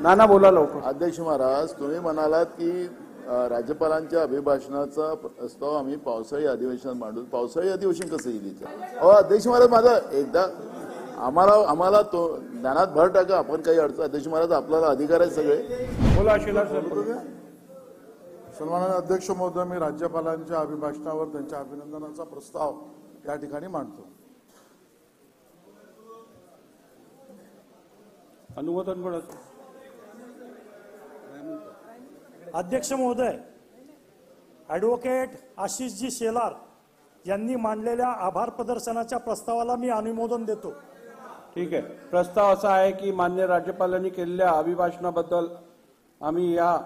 नाना बोला लवकर. अध्यक्ष महाराज, तुम्ही म्हणालात की राज्यपालांच्या अभिभाषणाचा प्रस्ताव आम्ही पावसाळी अधिवेशनात मांडू. पावसाळी अधिवेशन कसं येईल? अध्यक्ष महाराज, माझा एकदा आम्हाला तो ज्ञानात भर टाका. आपण काही अडचण. अध्यक्ष महाराज, आपल्याला अधिकार आहे सगळे. बोला शिला सर. सन्माननीय अध्यक्ष महोदय, मी राज्यपालांच्या अभिभाषणावर त्यांच्या अभिनंदनाचा प्रस्ताव या ठिकाणी मांडतो. अनुमोदन कोणाचं? अध्यक्ष महोदय, ॲडव्होकेट आशिषजी शेलार यांनी मांडलेल्या आभार प्रदर्शनाच्या प्रस्तावाला मी अनुमोदन देतो. ठीक आहे. प्रस्ताव असा आहे की मान्य राज्यपालांनी केलेल्या अभिभाषणाबद्दल आम्ही या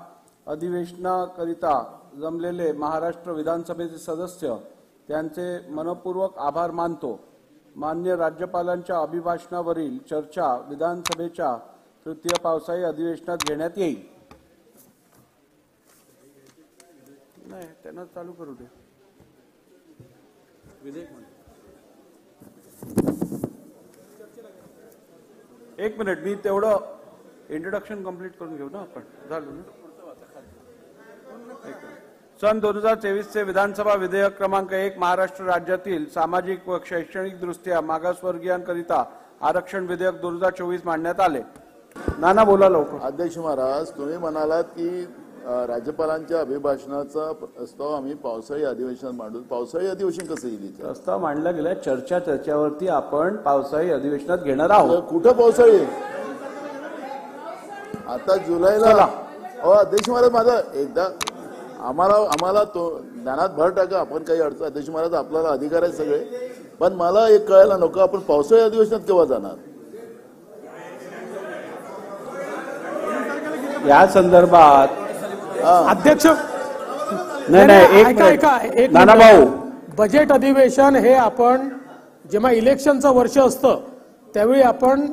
अधिवेशनाकरिता जमलेले महाराष्ट्र विधानसभेचे सदस्य त्यांचे मनपूर्वक आभार मानतो. मान्य राज्यपालांच्या अभिभाषणावरील चर्चा विधानसभेच्या तृतीय पावसाळी अधिवेशनात घेण्यात येईल. नाही, त्यांना चालू करू दे. एक मिनिट, मी तेवढं इंट्रोडक्शन कंप्लीट करून घेऊ ना आपण. झालं ना. सन 2023 चे विधानसभा विधेयक क्रमांक 1 महाराष्ट्र राज्यातील सामाजिक व शैक्षणिक दृष्ट्या मागासवर्गीयांकरिता आरक्षण विधेयक 2024 मांडण्यात आले. नाना बोला लवकर. अध्यक्ष महाराज, तुम्ही म्हणालात की राज्यपालांच्या अभिभाषणाचा प्रस्ताव आम्ही पावसाळी अधिवेशनात मांडू. पावसाळी अधिवेशन कसं येईल? प्रस्ताव मांडला गेला. चर्चा त्याच्यावरती आपण पावसाळी अधिवेशनात घेणार आहोत. कुठं पावसाळी? आता जुलैला. अध्यक्ष महाराज, माझा एकदा आम्हाला तो ज्ञानात भर टाका. आपण काही अडचण. अध्यक्ष महाराज, आपल्याला अधिकार आहे सगळे. पण मला एक कळायला नको, आपण पावसाळी अधिवेशनात केव्हा जाणार? या संदर्भात अध्यक्ष नाही, एक नाना भाऊ, बजेट अधिवेशन हे आपण जेव्हा इलेक्शनचं वर्ष असतं त्यावेळी आपण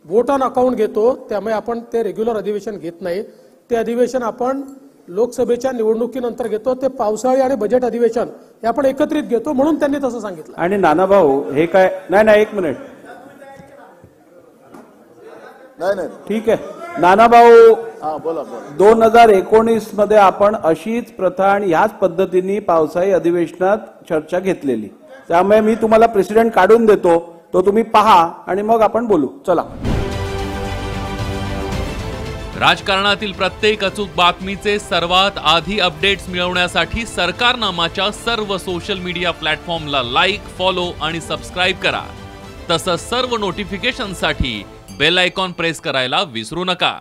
वोट ऑन अकाउंट घेतो. त्यामुळे आपण ते रेग्युलर अधिवेशन घेत नाही. ते अधिवेशन आपण लोकसभेच्या निवडणुकीनंतर घेतो. ते पावसाळी आणि बजेट अधिवेशन हे आपण एकत्रित घेतो, म्हणून त्यांनी तसं सांगितलं. आणि नाना भाऊ हे काय? नाही, एक मिनिट. नाही, ठीक आहे. नाना भाऊ, बोला. 2019 मध्ये आपण अशीच प्रथा आणि ह्याच पद्धतीने पावसाळी अधिवेशनात चर्चा घेतलेली. त्यामुळे मी तुम्हाला प्रेसिडेंट काढून देतो, तो तुम्ही पहा आणि मग आपण बोलू. चला. राजकारणातील प्रत्येक अचूक बातमीचे सर्वात आधी अपडेट्स मिळवण्यासाठी सरकारनामाच्या सर्व सोशल मीडिया प्लॅटफॉर्मला लाईक, फॉलो आणि सबस्क्राईब करा. तसंच सर्व नोटिफिकेशनसाठी बेल आयकॉन प्रेस करायला विसरू नका.